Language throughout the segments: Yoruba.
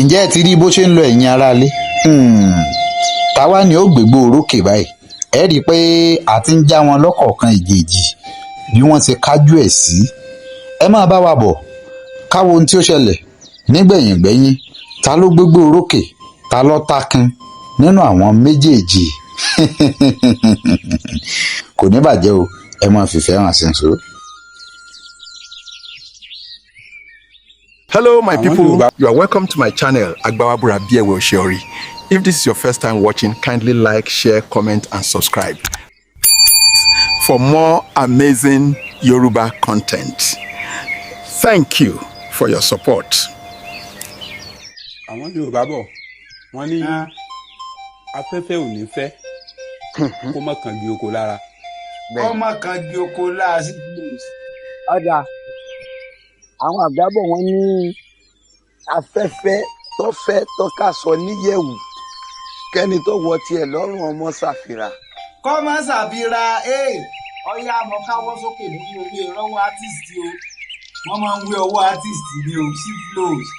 ǹjẹ́ ẹ ti rí bó ṣe ń lọ ẹ̀yin aráalé? Táwa ni ó gbégbó orókè báyìí. Ẹ rí i pé a ti ń já wọn lọ́kọ̀ọ̀kan ìjèèjì bí wọ́n ti kájú ẹ̀ sí. Ẹ máa bá wa bọ̀ káwo ohun tí ó ṣẹlẹ̀ nígbẹ̀yìngbẹ́yìn. Ta ló gbégbó orókè? Ta ló tákin nínú àwọn méjèèjì? Kò ní bàjẹ́ o, ẹ máa fìfẹ́ hàn sí nṣó. Hello, my people. You are welcome to my channel, AGBAWABURA Ep4. If this is your first time watching, kindly like, share, comment, and subscribe for more amazing Yoruba content. Thank you for your support. Àwọn Yorùbá bọ̀ wọ́n ní afẹ́fẹ́ ò ní fẹ́ kó má kàn gé oko lára. Kó má kàn gé oko lára sí ọjà. Àwọn àgbà bọ̀ wọ́n ní afẹ́fẹ́ tó fẹ́ tó ká sọ níyẹ̀wù kẹ́ni tó wọ tiẹ̀ lọ́rùn ọmọ ṣàfihàn. kọ́ má ṣàfihàn ọyá àmọ́ káwọ́ sókè lórí orí ìrọ́wọ́ artist o wọ́n máa ń wé ọwọ́ artist ní o sí flows.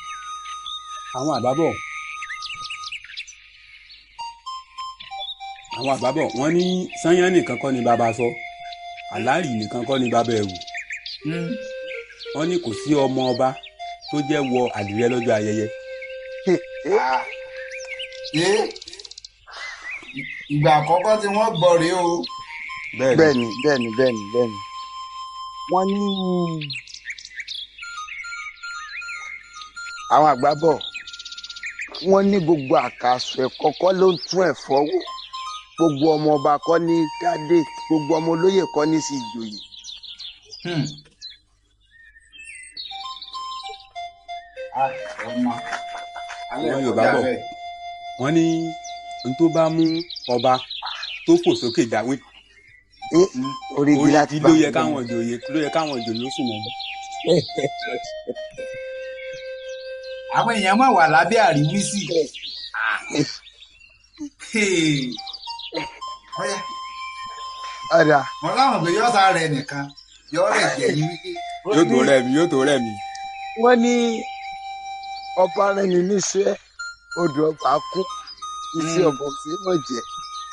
Àwọn àbábọ̀ wọ́n ní sányán nìkan kọ́ ni bàbá sọ àlárì nìkan kọ́ ni bàbá ẹ̀wù. Wọ́n ní kò sí ọmọ ọba tó jẹ́ wọ àdìrẹ lọ́jọ́ ayẹyẹ. Ìgbà àkọ́kọ́ tí wọ́n gbọ́ rèé o. Bẹ́ẹ̀ni. Wọ́n ní àwọn àgbà bọ̀ wọ́n ní gbogbo àkàsọ̀ ẹ̀kọ́ kọ́ ló ń tún ẹ̀fọ́ wò, gbogbo ọmọ ọba kọ́ ní kádé, gbogbo ọmọ olóyè kọ́ ní sí ìjòyè. Àwọn Yorùbá bọ̀ wọ́n ní n tó bá mú ọba tó fò sókè jáwé orí ló yẹ káwọn ìjòyè ó sùn mọ́. Àwọn èèyàn máa wà lábẹ́ àríwísí. Ọ̀dà. Wọ́n láwọn pé yọ́ta rẹ̀ nìkan yọ́ rẹ̀ jẹ́ ní wíkẹ́. Yóò tó rẹ̀ mí. Wọ́n ní ọba rẹni níṣẹ́ odò ọba kú iṣẹ́ ọ̀bọ̀n sí mọ̀ jẹ́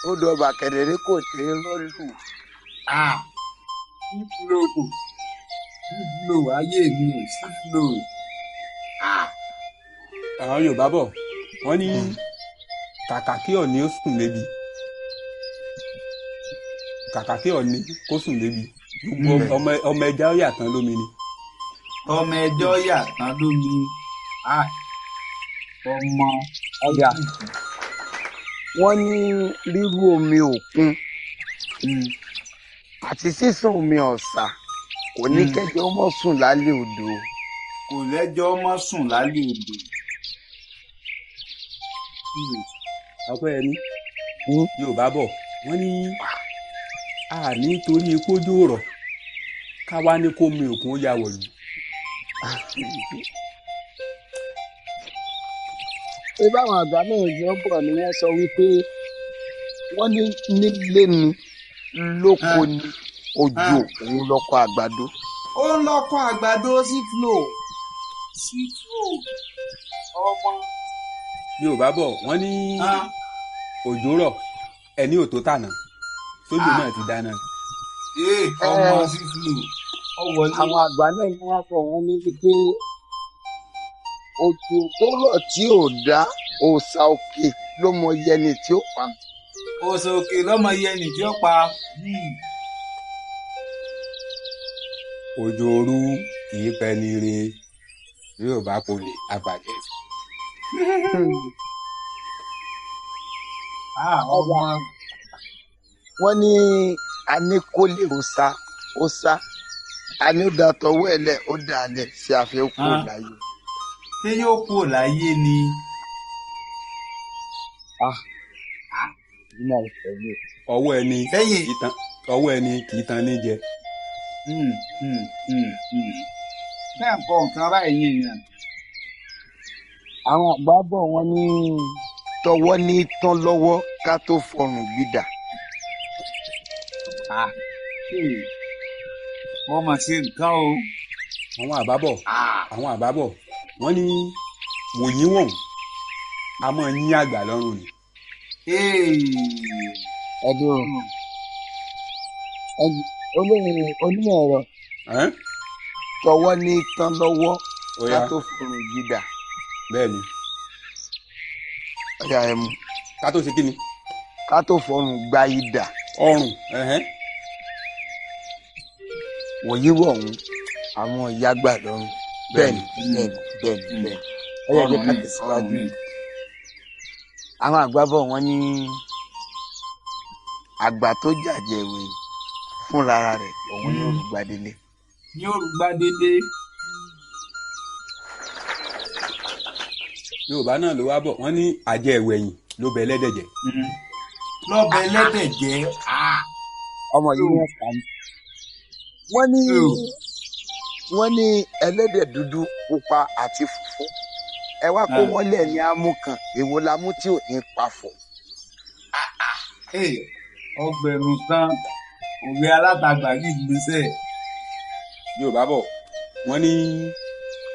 odò ọba kẹ̀dẹ̀rẹ́ kò tẹ́ rọ́ọ̀lù. Sífúlò ayé mi ò sífúlò. Àwọn Yorùbá bọ̀ wọ́n ní kàkà kí Ọ̀ọ̀ni ó sùn lébi kàkà kí Ọ̀ọ̀ni kó sùn lébi gbogbo ọmọ ẹja ó yà tán lómi ni. Ọmọ ẹjọ́ yà tán lómi. Ọmọ ọjà. Wọ́n ní rírú omi òkun àti sísàn omi ọ̀sà kò ní kẹ́jọ́ mọ́ sùn lálẹ́ odò. Kò lẹ́jọ́ mọ́ sùn lálẹ́ odò. Ọpẹ́ ẹni Yorùbá bọ̀ wọ́n ní a nítorí kójó rọ̀ ká wá ní kó mi òkun ó yà wọ̀lú. Ṣé báwọn àgbà náà jọ bọ̀ ni wọ́n sọ wípé wọ́n ní nílé ni lóko ni òjò òun lọ́kọ àgbàdo. Ó ń lọ́kọ àgbàdo sífúlò ọmọ. Yorùbá bọ̀ wọ́n ní òjò rọ̀ ẹni ò tó tànà sójú náà ti dáná. Ọmọ sífúlò. Àwọn àgbà náà ni wọ́n sọ wọ́n ní wípé òjò tó rọ̀ tí ò dá òòṣà òkè ló mọ yẹni tí ó pa. Òòṣà òkè ló mọ yẹni tí ó pa. Òjò òru kì í pẹ́ ní ire yóò bá polè abàjẹ́. Ọba wọ́n ní aníkólé òòṣà àní ó da tọwọ́ ẹ̀ lẹ̀ ó dà lẹ̀ sí àfihàn kúrò láyé. Ṣé yóò kúrò láyé ni? Ọwọ́ ẹni kì í tan ní jẹ. Bẹ́ẹ̀ kọ́ nǹkan báyìí yẹn. Àwọn àgbà bọ̀ wọ́n ní tọwọ́ ní tán lọ́wọ́ ká tó fọrùn gbìdà. Wọ́n mọ̀ sí nǹkan o. Àwọn àbábọ̀ wọ́n ní wòyí wọ̀n a máa yín àgbà lọ́rùn ni. ẹ̀dùn onímọ̀ ẹ̀rọ tọwọ́ ní tán lọ́wọ́ ká tó fòrùn gidà. bẹ́ẹ̀ ni. ọ̀yà ẹ̀ mú. ká tó ṣe kí ni. ká tó fòrùn gba idà. ọrùn. wòyí wọ̀hún àwọn ìyá gbà lọ́rùn. bẹ́ẹ̀ni bẹ́ẹ̀ni. ọ̀yà jẹ́ ká tẹ̀síwájú. àwọn àgbà bọ̀ wọ́n ní àgbà tó jàjẹ́ ìwé fúnra rẹ̀ òun ní olùgbàdélé. ní olùgbàdélé. Yorùbá náà ló wá bọ̀ wọ́n ní àjẹ́ ìwẹ̀yìn ló bẹ ẹlẹ́dẹ̀ jẹ́. lọ́bẹ̀ ẹlẹ́dẹ̀ jẹ́. ọmọ yìí wọ́n kà ní. wọ́n ní ẹlẹ́dẹ̀ dúdú pupa àti funfun ẹ wá kó wọ́n lẹ̀ ní amú kan èwo la mú tí ò ní pa fọ̀. ọgbẹ̀rún tán òwe alátagbà yìí gbèsè. Yorùbá bọ̀ wọ́n ní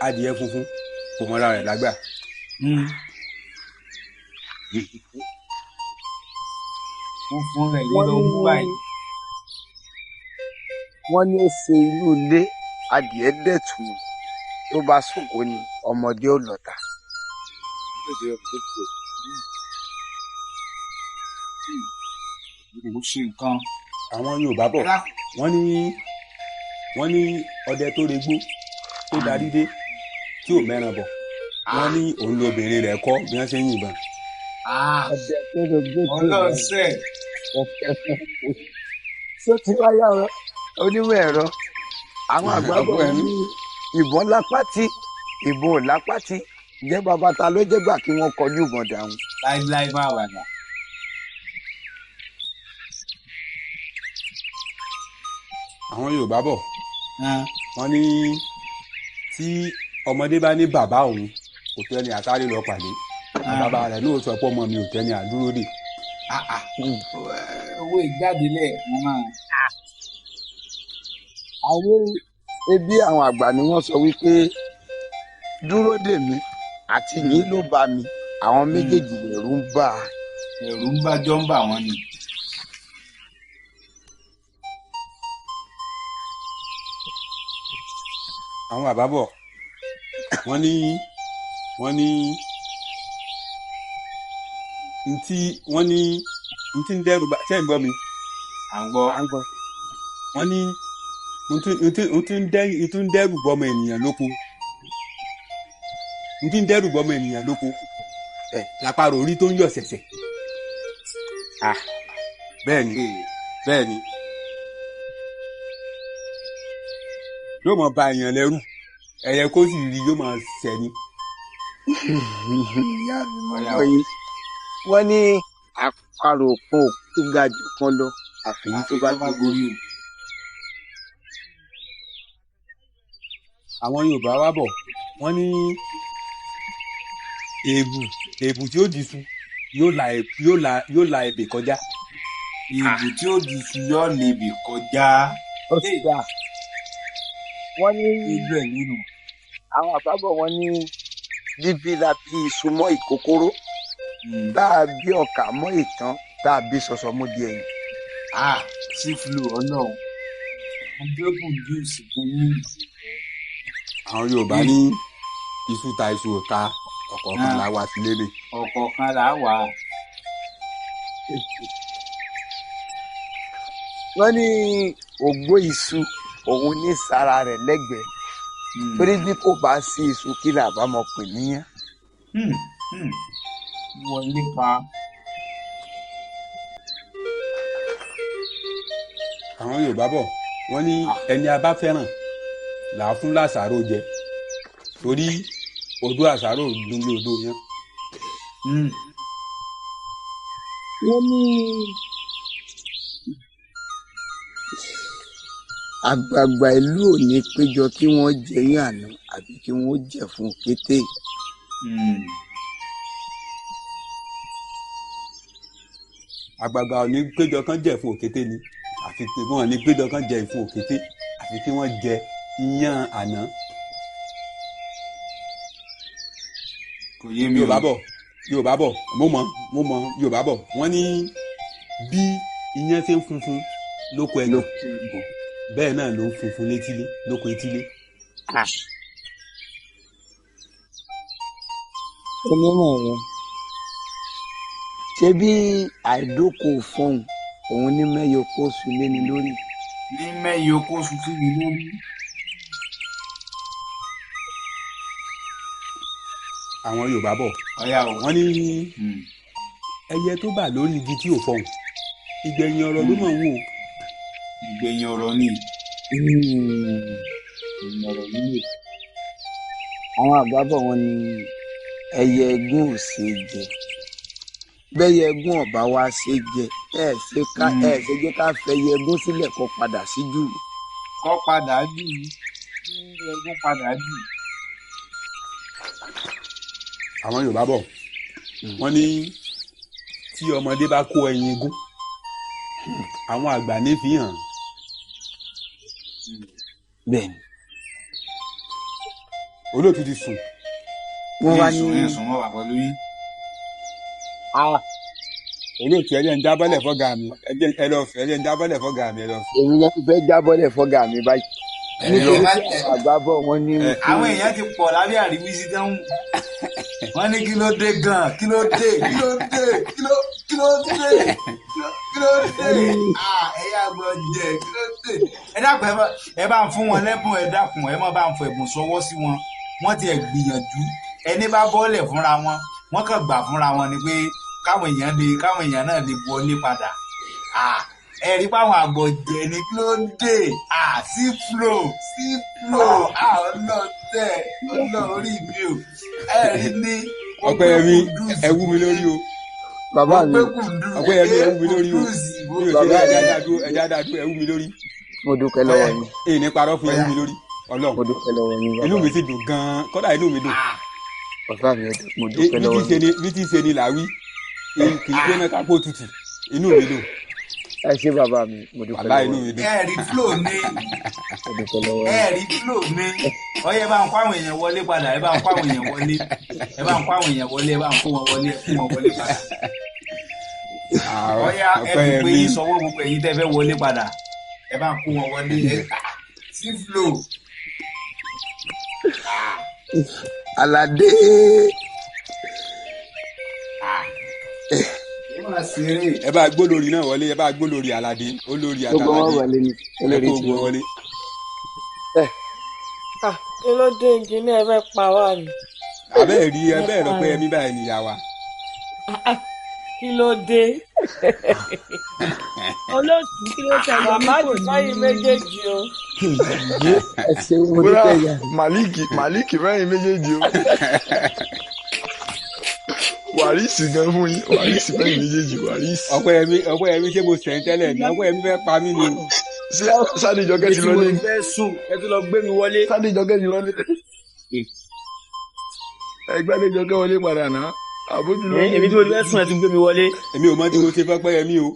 adìẹ funfun kò mọ́ra rẹ̀ lágbà. funfun rẹ̀ yìí ló ń mú báyìí. wọ́n ní ó ṣe inú ilé adìẹ dẹ̀tù tó bá sòkò ni ọmọdé ò lọ́ta. ṣe nǹkan. àwọn Yorùbá bọ̀ wọ́n ní ọdẹ tó regbó tó darí dé tí ò mẹ́ran bọ̀ wọ́n ní òun lobìnrin rẹ̀ kọ́ bí wọ́n ṣe ń yìnbọn. ọdẹ tó regbó tó ọlọ́ọ̀sẹ̀. ṣé tí wáyà onímọ̀ ẹ̀rọ àwọn àgbàgbọ́ ní ìbọn lápátí ìbọn ò lápátí jẹ́ bàbá ta ló jẹ́ gbà kí wọ́n kọjú ìbọn dáhùn. láíláí máa wà náà. àwọn Yorùbá bọ̀ wọ́n ní tí ọmọdé bá ní bàbá òun kò tẹ́ni àsáré lọ pàdé bàbá rẹ̀ ló sọ pé ọmọ mi ò tẹ́ni àdúró dè. owó ìjáde lẹ́ẹ̀kan náà. àwọn ẹbí àwọn àgbà ni wọ́n sọ wípé dúró dè mí àti yín ló bá mi àwọn méjèèjì ẹ̀rù ń bà á. ẹ̀rù ń bá jọ ń bà wọ́n ni. àwọn bàbá bọ̀ wọ́n ní ntí ń dẹ́rù bá ṣé ń gbọ́ mi. à ń gbọ́. wọ́n ní ntí ń dẹ́rù bọ́mọ ènìyàn lóko ntí ń dẹ́rù bọ́mọ ènìyàn lóko lápárò orí tó ń yọ̀ ṣẹ̀ṣẹ̀. bẹ́ẹ̀ ni yóò máa ba èèyàn lẹ́rù ẹ̀yẹ kó sì rí yóò máa ṣẹ̀ ni. wọ́n ní àparò kan tó ga jù kan lọ àfihàn tó bá gorí o. àwọn Yorùbá wá bọ̀ wọ́n ní èèbù tí ó diṣu yóò la ebè kọjá. èèbù tí ó diṣu yóò la ebè kọjá. ó sì dà wọ́n ní ìlú ẹ̀ nínú. àwọn àbábọ̀ wọn ní bíbí la bí iṣu mọ́ ìkókóró tá a bí ọkà mọ́ ìtàn tá a bí sọ̀sọ̀ mọ́ di ẹ̀yìn. sífìlù ọlọ́run ọdẹ́kùn jùs fún yín. àwọn Yorùbá ní iṣu ta iṣu ò ta ọ̀kọ̀ọ̀kan là wá sí lébè. ọ̀kọ̀ọ̀kan là wà. wọ́n ní ògbó iṣu òun ní sára rẹ̀ lẹ́gbẹ̀ẹ́ torí bí kò bá sí iṣu kí là bá mọ̀ pè níyàn. wọ́n nípa. àwọn Yorùbá bọ̀ wọ́n ní ẹni a bá fẹ́ràn là á fún lásàrò jẹ torí odó àsáró dùn bí odó yẹn. wọ́n ní àgbààgbà ìlú ò ní péjọ kí wọ́n jẹyìn àná àbí kí wọ́n jẹ fún kété. àgbààgbà ò ní péjọ kán jẹ fún òkété ni àfi pé wọn ò ní péjọ kán jẹ fún òkété àfi kí wọ́n jẹ iyán àná. kò yé mi o. Yorùbá bọ̀ Yorùbá bọ̀ mo mọ̀ Yorùbá bọ̀ wọ́n ní bí iyán ṣe ń funfun lóko ẹ̀gàn bẹ́ẹ̀ náà ló ń funfun létílé lóko etílé. onímọ̀ rẹ̀ ṣé bí àìdókò fọ́hùn òun ní mẹ́yọ kó sùn lé ní lórí. ní mẹ́yọ kó sùn sí mi lórí. àwọn Yorùbá bọ̀ wọ́n ní ẹyẹ tó bà lórí igi tí ò fọhùn ìgbẹ̀yìn ọ̀rọ̀ ló mọ̀ ń wò. ìgbẹ̀yìn ọ̀rọ̀ ni. àwọn àgbà bọ̀ wọ́n ní ẹyẹ ẹgún ò ṣe jẹ bẹ́yẹ ẹgún ọ̀bá wa ṣe jẹ ẹ ṣe jẹ́ ká fẹyẹ ẹgún sílẹ̀ kó padà sí jù. kó padà jù ẹgún padà jù. àwọn Yorùbá bọ̀ wọ́n ní tí ọmọdé bá kó ẹyin egún àwọn àgbà ní fi hàn. bẹ́ẹ̀ni. olóòtú ti sùn. wọ́n wá ní sùn wọ́n wà pẹ̀lú yín. olóòtú ẹ jẹ́ ń jábọ́lẹ̀ fọ́gà mi ẹ lọ fẹ́ ẹ jẹ́ ń jábọ́lẹ̀ fọ́gà mi ẹ lọ fẹ́. èmi yẹn ti fẹ́ jábọ́lẹ̀ fọ́gà mi báyìí. nítorí tí àwọn àgbà bọ̀ wọ́n ní. àwọn èèyàn ti pọ̀ lábẹ́ àríwísí dáhùn wọ́n ní kí ló dé gan-an kí ló dé ẹ̀yà gbọ́ jẹ kí ló dé. ẹ dákun ẹ bá ń fún wọn lẹ́bùn ẹ dákun ẹ má bá ń fọ ẹ̀bùn sọwọ́ sí wọn wọ́n ti ẹ̀ gbìyànjú ẹni bá bọ́ọ̀lẹ̀ fúnra wọn wọ́n kàn gbà fúnra wọn ni pé káwọn èèyàn náà lè wọlé padà. ẹ rí páwọn àgbọ̀ jẹ ní kí ló dé sí flow ọlọ́tẹ̀ ọlọ́rí mi o ẹ rí ní. ọpẹ́ mi ẹ wú mi lórí o. bàbá mi ọpẹ́ mi ẹ wú mi lórí o mi ò ṣe ẹja dáadú ẹ wú mi lórí. mo dúpẹ́ lọ́wọ́ yín. èyí ní parọ́ fún ẹ wú mi lórí Ọlọ́run. mo dúpẹ́ lọ́wọ́ yín bàbá. inú mi ti dùn gan-an kódà inú mi dùn. bàbá mi mo dúpẹ́ lọ́wọ́ yín. bí tí ṣe ni làwí kì í gbóná kápó tutù inú mi dùn. ẹ ṣé bàbá mi mo dúpẹ́ lọ́wọ́ yín. ẹ rí flow ní mo dúpẹ́ lọ́wọ́ yín. ẹ rí flow ní ọyẹ bá ń kó àwọn èèyàn wọlé padà ẹ bá ń kó àwọn èèyàn wọlé ẹ bá ń kó àwọn èèyàn wọlé ẹ bá ń kó wọn wọlé ẹ kó wọn wọlé padà. ọyá ẹ fi pé yín sọwọ́ gbogbo ẹ̀yin tẹ́ fẹ́ wọlé padà ẹ bá ń kó wọn wọlé sí flow. Aládé. ẹ bá gbó lórí náà wọlé ẹ bá gbó lórí Aládé olórí Àtàládé gbogbo wọn wọlé ni olórí tí wọn wọlé. kí ló dé ìjìnlẹ̀ ẹ fẹ́ pa wá ni. abẹ́ẹ̀ rí ẹbẹ́ẹ̀ rọ pé ẹmí báyìí nìyá wa. kí ló dé. olóòtú kí ló tẹ̀lé màmá ìfáyín méjèèjì o. ẹ ṣeun mo dúpẹ́ yà. Màlíkì mẹ́rin méjèèjì o. Wàrísì gan fún yín Wàrísì mẹ́rin méjèèjì Wàrísì. ọpẹ́ ẹ̀mí ṣé mo sẹ̀ ń tẹ́lẹ̀ ní ọpẹ́ ẹ̀mí fẹ́ pa mí ni. ṣé Sádìjọkẹ́ ti lọ ní. ètò ìfẹ́ sùn ẹ tún lọ gbé mi wọlé. Sádìjọkẹ́ ti lọ ní. ẹgbẹ́ Adéjọkẹ́ wọlé padà náà. àbójú lọ. èmi tí mo ti fẹ́ sùn ẹ tún gbé mi wọlé. èmi ò mọ tí mo ṣe fẹ́ pẹ́ ẹ̀mí o.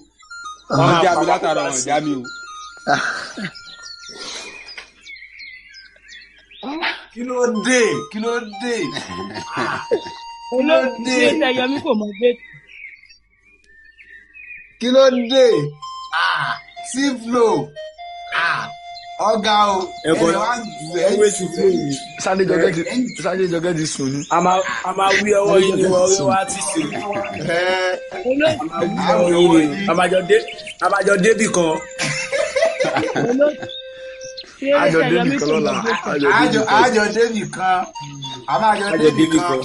wọ́n já mi látara wọn já mi o. kí ló dé olóòtú ṣé ẹyọmí kò mọ gbé. kí ló dé sí flow ọ̀gá o ẹ̀rọ wa jù ẹ́ wéṣù fún mi. Sádìjọkẹ́ ti sùn ní. a máa wí ọwọ́ yìí ni ọwọ́ wa ti sùn. àmàjọ débì kan. àjọ débì kan lọ́la. àjọ débì kan. àmàjọ débì kan.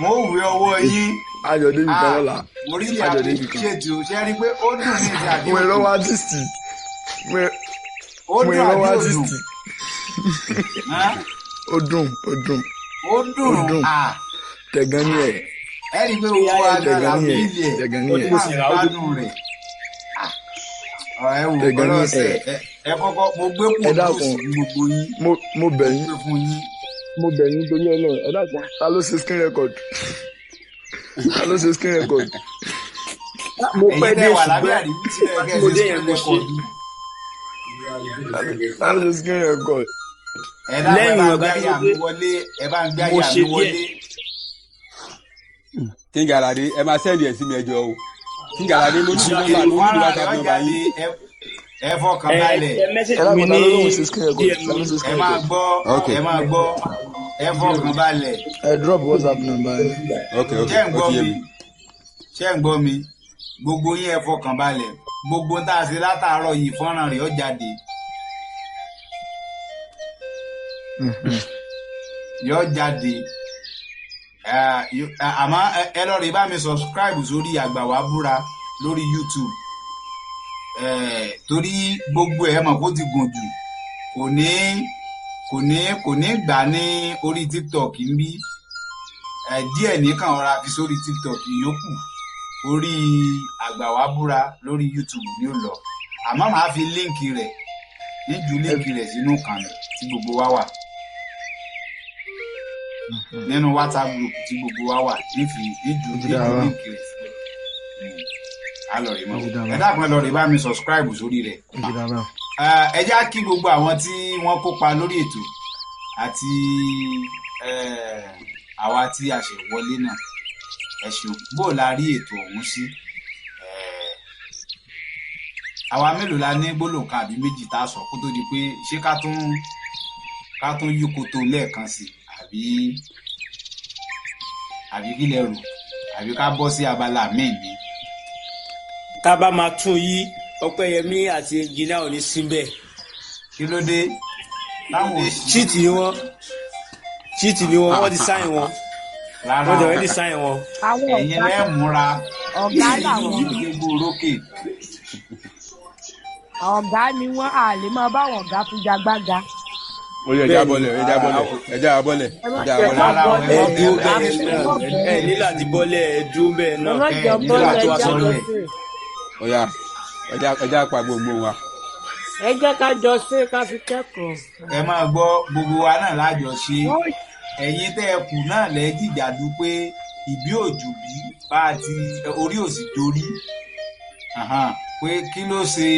mo wí ọwọ́ yín. àjọ débì kan lọ́la. mo rí ìyá ṣètò ṣe rí i pé ó dùn ní ìdí àdéhùn. mo lọ́wọ́ artiste. ó dùn àbí ó dùn. ó dùn. ó dùn. tẹ̀gán ní ẹ̀. ẹ rí i pé owó agbára bíìlì ẹ̀ ó ti sì ra ọdún rẹ̀. ẹ wò ọlọ́sẹ̀ ẹ kọ́kọ́ mo gbé kó lóṣù gbogbo yín. mo bẹ̀ yín. mo bẹ̀ yín torí Ọlọ́run ẹ dákun ta ló ṣe screen record. mo pẹ́ dé ṣùgbọ́n mo dé yẹn mo ṣe. ta ló ṣe screen record. lẹ́yìn ọ̀gá tí mo dé mo ṣe díẹ̀. King Alade ẹ máa sẹ́ndì ẹ̀ sí mi ẹjọ́ o King Alade mo ní nọ́mbà mo ní WhatsApp nọ́mbà yín. Ẹ fọkàn balẹ̀ ẹ máa gbọ́ ẹ fọkàn balẹ̀. ẹ drop WhatsApp number yín. ṣé ń gbọ́ mi gbogbo yín ẹ fọkàn balẹ̀ gbogbo tá a ṣe látàárọ̀ yìí fọ́nrán rẹ̀ ó jáde. yóò jáde àmọ́ ẹ lọ rí bá mi subscribe sórí AGBAWABURA lórí YouTube torí gbogbo ẹ̀ mọ̀ kó ti gùn jù kò ní gbà ní orí TikTok ń bí díẹ̀ nìkan ọ̀rá fi sórí TikTok yòókù orí AGBAWABURA lórí YouTube ni ó lọ àmọ́ màá fi líǹkì rẹ̀ níjú líǹkì rẹ̀ sínú kànnì tí gbogbo wa wà nínú WhatsApp group tí gbogbo wa wà níjú líǹkì rẹ̀ síbẹ̀ a lọ rí mọ́ ẹ dákun ẹ lọ rí bá mi subscribe sórí rẹ̀ ẹ já kí gbogbo àwọn tí wọ́n kópa lórí ètò àti àwa tí a ṣe wọlé náà ẹ ṣeun bó la rí ètò ọ̀hún sí àwa mélòó la ní gbólóhùn kan àbí méjì tá a sọ kó tó di pé ṣé ká tún yí koto lẹ́ẹ̀kan sí àbí kí lẹ rò àbí ká bọ́ sí abala míì ni. tá a bá máa tún yí Ọpẹ́yẹmí àti engineer ò ní síbẹ̀. kí ló dé táwọn cheat ni wọ́n wọ́n ti sáyìn wọn wọ́n ti already sáyìn wọn. ẹ̀yin lẹ́ múra ọ̀gá làwọn gbogbo orókè. ọ̀gá ni wọ́n á lè máa bá àwọn ọ̀gá fi jagbága. ó yẹ ẹja bọ́lẹ̀ ẹ ní láti bọ́lẹ̀ ẹ dúró bẹ́ẹ̀ náà ọ̀yà ẹja pa gbogbo wa. ẹ jẹ́ ká jọ ṣe ká fi kẹ́kọ̀ọ́. ẹ máa gbọ́ gbogbo wa náà lájọ ṣe ẹ̀yin tẹ́ ẹ kù náà lẹ́jìjàdú pé ìbí òjò bí bá a ti orí òsì dorí pé kí ló ṣe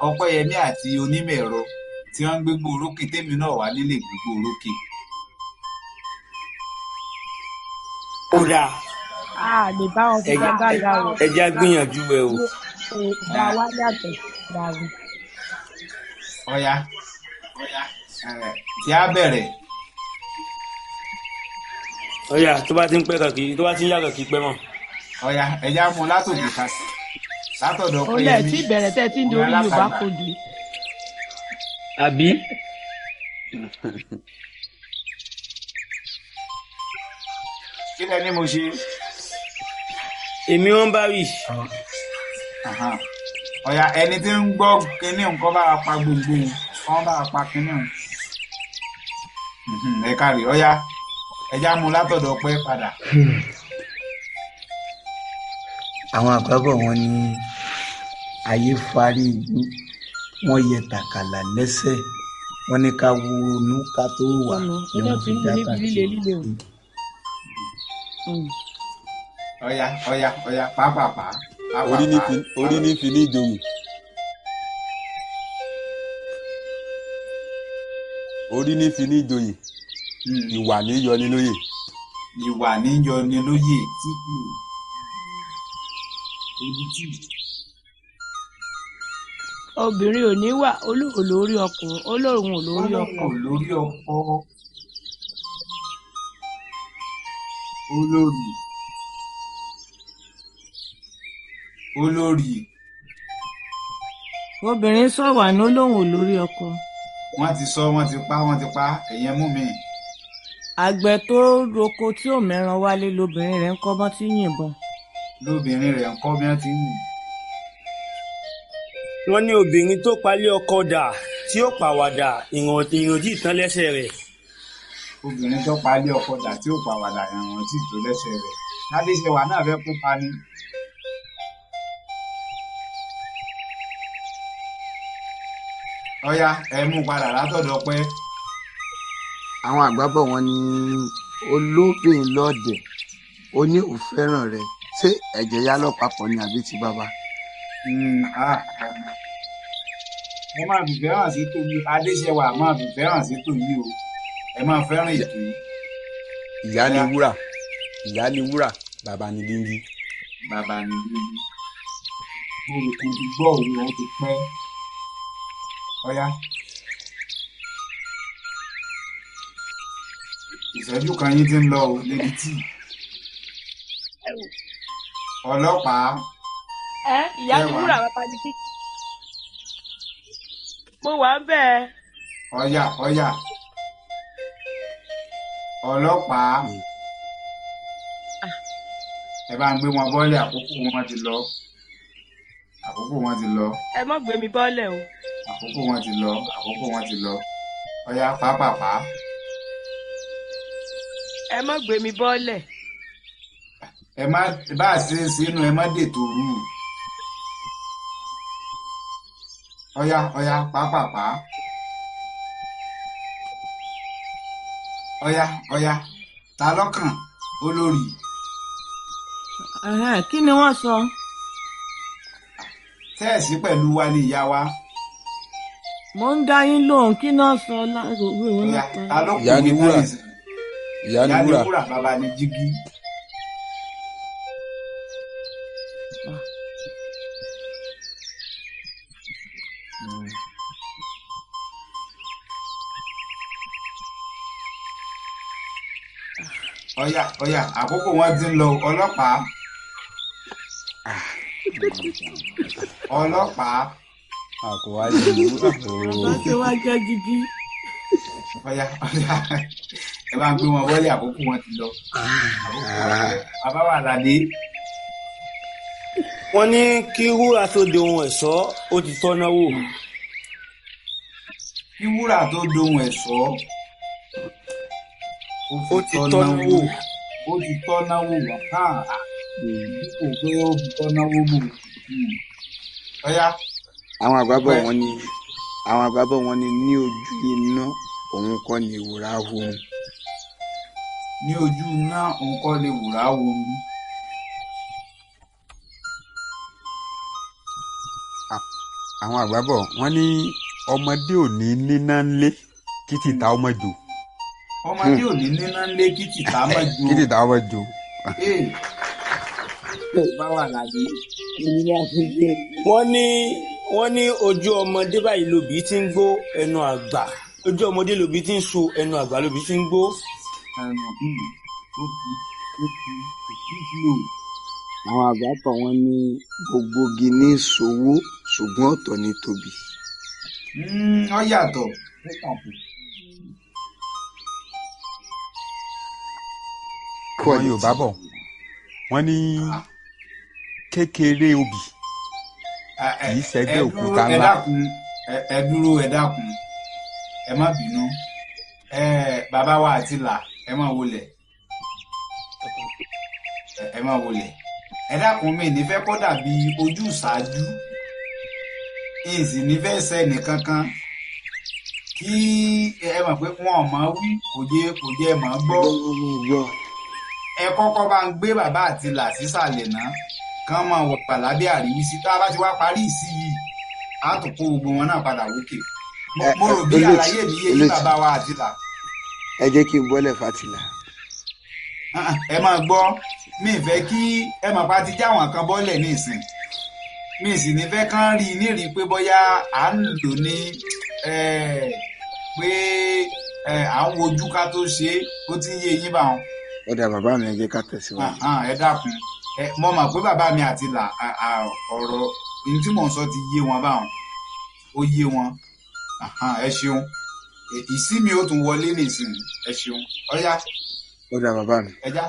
Ọpẹ́yẹmí àti onímọ̀ ẹ̀rọ tí wọ́n ń gbégbó orókè tèmi náà wà nílé gbégbó orókè. kódà a lè bá wọn fi jagbága o. ẹ jẹ́ gbìyànjú ẹ o. ìgbà wa yàtọ̀ dàrú. ọ̀yá tí a bẹ̀rẹ̀. ọ̀yá tó bá ti ń pẹ́ kàkì tó bá ti ń yàgò kí pẹ́ mọ́. ọ̀yá ẹja mú látòkè ká látọ̀dọ̀ Ọpẹ́yẹmí. olè tí ìbẹ̀rẹ̀ tẹ́ tí ń dorí Yorùbá kò dé. àbí. kí lẹ ní mo ṣe. èmi wọn bá wì. ọ̀yá ẹni tí ń gbọ́ kínní nǹkan bá wa pa gbogbo nǹkan bá wa pa kínní ẹ kárí ọ̀yá ẹja mú látọ̀dọ̀ Ọpẹ́ padà. àwọn àgbàbọ̀ wọn ní ayé farí ìlú wọn yẹ tàkàlà lẹ́sẹ̀ wọn ní ká wo inú ká tó wà ní wọn fi dáta sí i. ọ̀yá pàápàá. orí ní fi ní ìjòyè. orí ní fi ní ìjòyè. ìwà ní yọni lóyè. ìwà ní yọni lóyè tí kì í. obìnrin ò ní wà olóhùn lórí ọkùnrin olóhùn ò lórí ọkọ. olórí. obìnrin sọ̀wà ní olóhùn ò lórí ọkọ. wọ́n ti sọ wọ́n ti pa ẹ̀yẹ mú mi. àgbẹ̀ tó roko tí ò mẹ́ran wálé lobìnrin rẹ̀ ń kọ́ bọ́n tí yìnbọn. lóbìnrin rẹ̀ ń kọ́ bí wọ́n ti ń yìn. wọ́n ní obìnrin tó palẹ̀ ọkọ dà tí ó pàwàdà ìrántí ìtàn lẹ́sẹ̀ rẹ̀. obìnrin tó palẹ̀ ọkọ dà tí ó pàwàdà ìrántí ìtàn lẹ́sẹ̀ rẹ̀. Adéṣẹwà náà fẹ́ kópa ni. ọ̀yá ẹ mú padà látọ̀dọ̀ Ọpẹ́. àwọn àgbàbọ̀ wọn ní olóbìn lọ́ọ̀dẹ̀ ó ní òfẹ́ràn rẹ̀ ṣé ẹ̀jẹ̀ yá lọ́pàpọ̀ ni àbí ti bàbá. ẹ máa fìfẹ́ hàn sí tòyí Adéṣẹwà máa fìfẹ́ hàn sí tòyí o ẹ máa fẹ́ràn ètò yìí. ìyá ni wúrà. ìyá ni wúrà bàbá ni díngí. bàbá ni díngí. mo rò kó ti gbọ́ òun ó ti pẹ́. ọ̀ya. ìṣẹ́jú kan yín ti ń lọ o lébi tí. ọlọ́pàá. ìyá ni wúrà bàbá ni díngí. mo wà bẹ́ẹ̀. ọ̀ya ọlọ́pàá. ẹ bá ń gbé wọn bọ́lẹ̀ àkókò wọn ti lọ. ẹ má gbé mi bọ́lẹ̀ o. àkókò wọn ti lọ. ọ̀ya pàápàá. ẹ má gbé mi bọ́lẹ̀. ẹ má bá a ṣe sínú ẹ má dètò rú. ọ̀ya pàápàá. ọ̀ya ta lọ́kàn olórí. Kí ni wọ́n sọ? tẹ́ẹ̀sì pẹ̀lú wa ní ìyá wa. Mo ń dá yín lóhùn kí náà sọ ìyá ni wúrà bàbá ni jígí. ọ̀ya àkókò wọn ti ń lọ ọlọ́pàá. àkùwá yìí wúrà tó. bàbá tí wàá jẹ́ jíjí. ọ̀ya ẹ bá ń gbé wọn wọlé àkókò wọn ti lọ. bàbá wà ládé. wọ́n ní kí wúrà tó dohun ẹ̀ṣọ́ ó ti tọ́ná wò. kí wúrà tó dohun ẹ̀ṣọ́ ó ti tọ́ná wò. dípò pé ó fi tọ́ná wò bò. ọ̀ya. àwọn àgbàbọ̀ wọn ní ní ojú iná òun kọ́ ni wúrà ohun. ní ojú iná òun kọ́ ni wúrà ohun. àwọn àgbàbọ̀ wọ́n ní ọmọdé ò ní níná ńlé kí tìta ọmọ jò. ọmọdé ò ní níná ńlé kí tìta ọmọ jò. kí tìta ọmọ jò. báwa làdé. wọ́n ní ojú ọmọdé báyìí lòbí ti ń gbó ẹnu àgbà ojú ọmọdé lòbí ti ń so ẹnu àgbà lòbí ti ń gbó. àwọn àgbà pọ̀ wọ́n ní gbogbo igi ní ìṣòwò ṣùgbọ́n ọ̀tọ̀ ní tóbi. ó yàtọ̀. àwọn Yorùbá bọ̀ wọ́n ní kékeré obì kì í ṣẹgbẹ́ òkúta ńlá. ẹ dúró ẹ dákun ẹ má bínú bàbá wa àti là ẹ má wọlé ẹ dákun mi nífẹ̀ẹ́ kó dàbí ojú ṣáájú èsì nífẹ̀ẹ́ sẹ́ni kankan kí ẹ mọ̀ pé wọn ò mọ̀ wí kò jẹ́ ẹ mọ̀ gbọ́ ẹ kọ́kọ́ bá ń gbé bàbá àti là sísàlẹ̀ náà kán máa wọ pàlábẹ́ àríwísí tá a bá ti wá parí ìsí yìí á tún kó gbogbo wọn náà padà wókè mo rò bí àlàyé mi yé yí bàbá wa àti là. ẹ jẹ́ kí n bọ́lẹ̀ fàtìlà. ẹ máa gbọ́ mi fẹ́ kí ẹ máa pa ti já àwọn kan bọ́lẹ̀ ní ìsìn mi sì ní fẹ́ kán rí i nírìí pé bóyá à ń lò ní pé à ń wojú ká tó ṣe é ó ti ń yé yín bá wọn. ó dà bàbá mi ẹ jẹ́ ká tẹ̀síwájú. ẹ dákun mo mọ̀ pé bàbá mi àti là ọ̀rọ̀ ní tí mò ń sọ ti yé wọn báwọn ó yé wọn ẹ ṣeun ìsí mi ó tún wọlé ní ìsìn ẹ ṣeun ọ̀yá. ó dà bàbá mi. ẹ já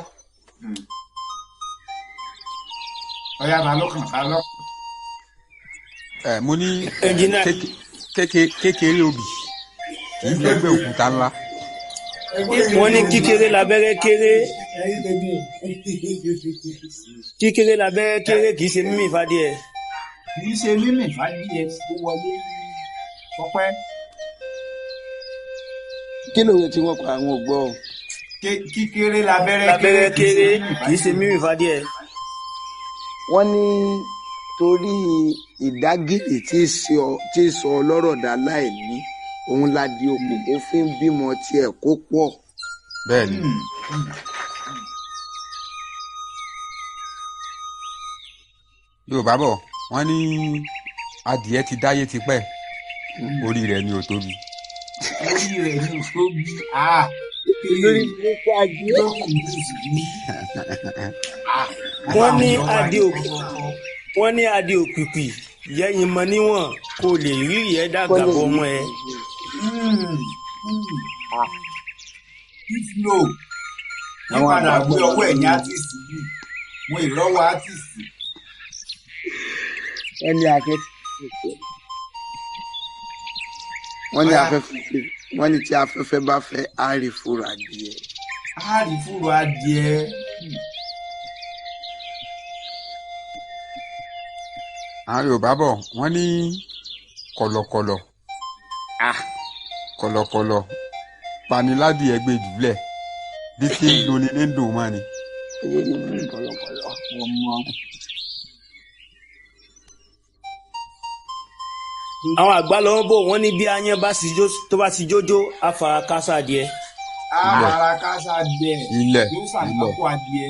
ọ̀yá ta lọ́kàn. mo ní kékeré obì kì í ṣẹgbẹ́ òkúta ńlá. wọ́n ní kíkéré labẹ́rẹ́ kéré kíkéré labẹ́rẹ́ kéré kì í ṣe mímì ìfádìẹ. kì í ṣe mímì ìfádìẹ tó wọlé ọpẹ́. kí lóore tí wọ́n pa àwọn ògbọ́ o. kíkéré labẹ́rẹ́ kéré kì í ṣe mímì ìfádìẹ. wọ́n ní torí ìdágìrì tí í sọ ọlọ́rọ̀ dá láìní òun la di òkùnkùn fi ń bímọ tiẹ̀ kó pọ̀. bẹ́ẹ̀ni. Yorùbá bọ̀ wọ́n ní adìẹ ti dáyé tipẹ́ orí rẹ̀ ni ò tóbi. Orí rẹ̀ ni ò tóbi. lórí ilé tí a gbé. Wọ́n ní adé òpìpì yẹ́yin mọ níwọ̀n kó lè rí ìyẹn dàgbà bọ́ ọmọ ẹ. Iflo wọ́n padà gbé ọwọ́ ẹ̀yìn átìsì yìí wọ́n ìrọ́wọ́ átìsì. wọ́n ní tí afẹ́fẹ́ bá fẹ́ á rí fúru adìẹ. Á rí fúru adìẹ. Àwọn Yorùbá bọ̀ wọ́n ní kọ̀lọ̀kọ̀lọ̀ kọ̀lọ̀kọ̀lọ̀ paniládì ẹgbẹ́ jùlẹ̀ bí tí ń lo ní dùn mọ́ ni. Àwọn àgbà lọ́wọ́ bò wọ́n ní bí aáyán tó bá ti jójó á fara kásá adìẹ. Á fara kásá adìẹ yóò ṣàkókò adìẹ.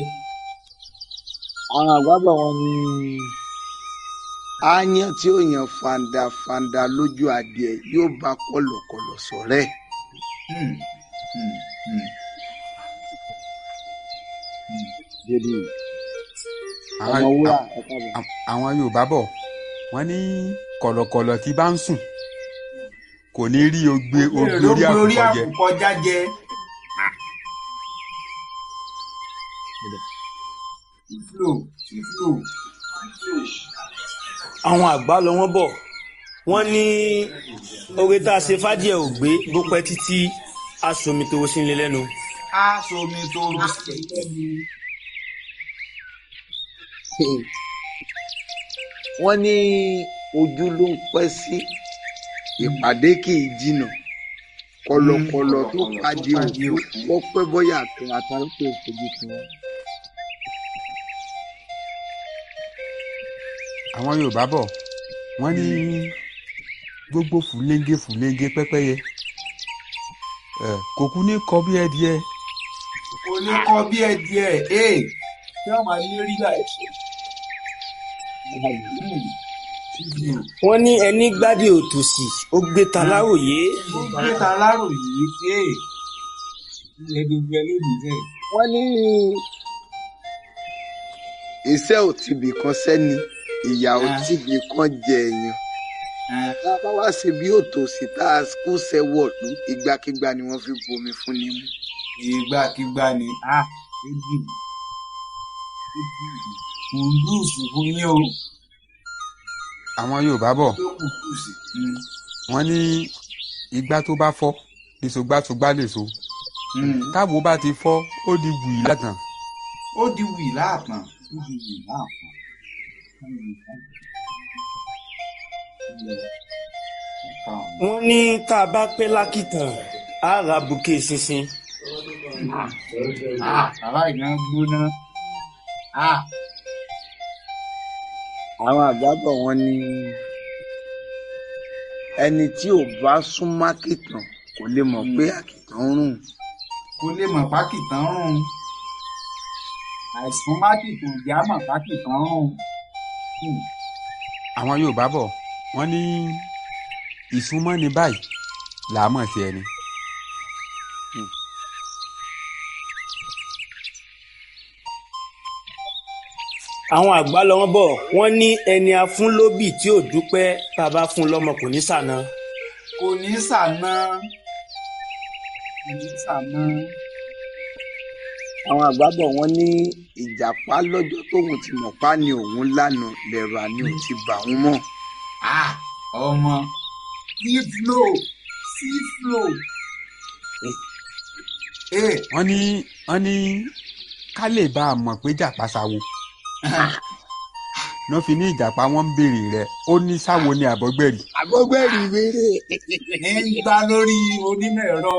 Àwọn àgbà bọ̀ wọ́n ní aáyán tí ó yan fandafanda lójú adìẹ yóò bá kọ̀lọ̀kọ̀lọ̀ ṣọ̀rẹ́. Àwọn Yorùbá bọ̀ wọ́n ní kọ̀lọ̀kọ̀lọ̀ tí bá ń sùn kò ní rí ogbe orí àkùkọ jẹ. Àwọn àgbà lọ wọ́n bọ̀ wọ́n ní oore tá a ṣe fádìẹ ò gbé bó pẹ́ títí aṣomi tó sí ilé lẹ́nu. Aṣomi tó sí lẹ́nu. Wọ́n ní ojú ló ń pẹ́ sí ìpàdé kì í jìnnà kọ̀lọ̀kọ̀lọ̀ tó pàdé òkú wọ́n pẹ́ bọ́yà àtàrà tó fojú tiwọn. Àwọn Yorùbá bọ̀ wọ́n ní gbogbo fùlẹ́ńgé pẹ́pẹ́yẹ kò kú ní kọ bí ẹdìẹ. Kò ní kọ bí ẹdìẹ kí wọ́n máa ní rí láì ṣe. Wọ́n ní ẹni gbádì òtòṣì ó gbé ta láròyé. Wọ́n ní iṣẹ́ ò tibì kan sẹ́ni ìyà ò tibì kan jẹ èèyàn. Tá a bá wá ṣe bí òtòṣì tá a kú sẹ́wọ̀lú ìgbàkigbà ni wọ́n fi bomi fún ni mú. Ìgbàkigbà ni kùndùsì fún yín o. Àwọn Yorùbá bọ̀ wọ́n ní igbá tó bá fọ́ ní sọgbàsọgbà lè so. Táwo bá ti fọ́ ó di wì látàn. Wọ́n ní tá a bá pẹ́ lákìtàn á ra bùkẹ́ ṣinṣin. Bàbá ìgbà gbóná. Àwọn àgbàbọ̀ wọn ní ẹni tí ò bá sún mákìtàn kò lè mọ̀ pé àkìtàn ń rùn. Àìsàn mákìtàn ìjà mọ̀ pákìtàn ń rùn. Àwọn Yorùbá bọ̀ wọ́n ní ìsúnmọ́ ni báyìí làámọ̀ sí ẹni. Àwọn àgbà lọ́wọ́ bọ̀ wọ́n ní ẹni a fún lóbì tí ò dúpẹ́ tá a bá fún lọ́mọ kò ní ṣàna. Àwọn àgbàbọ̀ wọn ní ìjàpá lọ́jọ́ tóun ti mọ̀ pa ni òun lánàá lẹ̀rọ àní ò ti bà wọ́n mọ́. Ọmọ síflò. Wọ́n ní ká lè bá a mọ̀ pé jàpá sáwo. Wọ́n fi ní ìjàpá wọn ń béèrè rẹ̀ ó ní sáwo ni àbọ̀gbẹ̀rì. Àbọ̀gbẹ̀rì wéré. Ní gbá lórí onímọ̀ ẹ̀rọ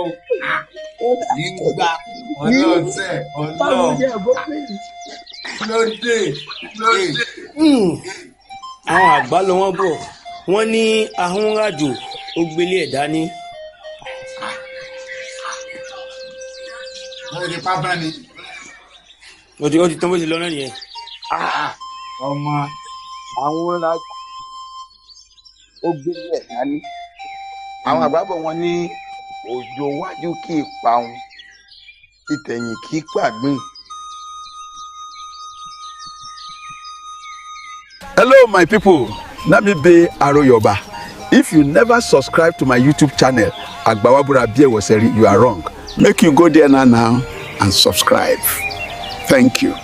ní gbá ọlọ́ọ̀tẹ̀ lóde. Àwọn àgbà lọ́wọ́ bọ̀ wọ́n ní ahọ́nrajò ó gbélé ẹ̀ dání. Wọ́n ti pápá ni. Ó ti tán bó ti lọ náà nìyẹn. Ọmọ àwọn la ó gbélé ẹ̀ dání. Àwọn àgbàbọ̀ wọn ní òjò wájú kì í parun, ìtẹ̀yìn kì í pàgbìn. Hello, my people. Nami be Aroyoba. If you never subscribe to my YouTube channel, AGBAWABURA Ep4, you are wrong. Make you go there now and subscribe. Thank you.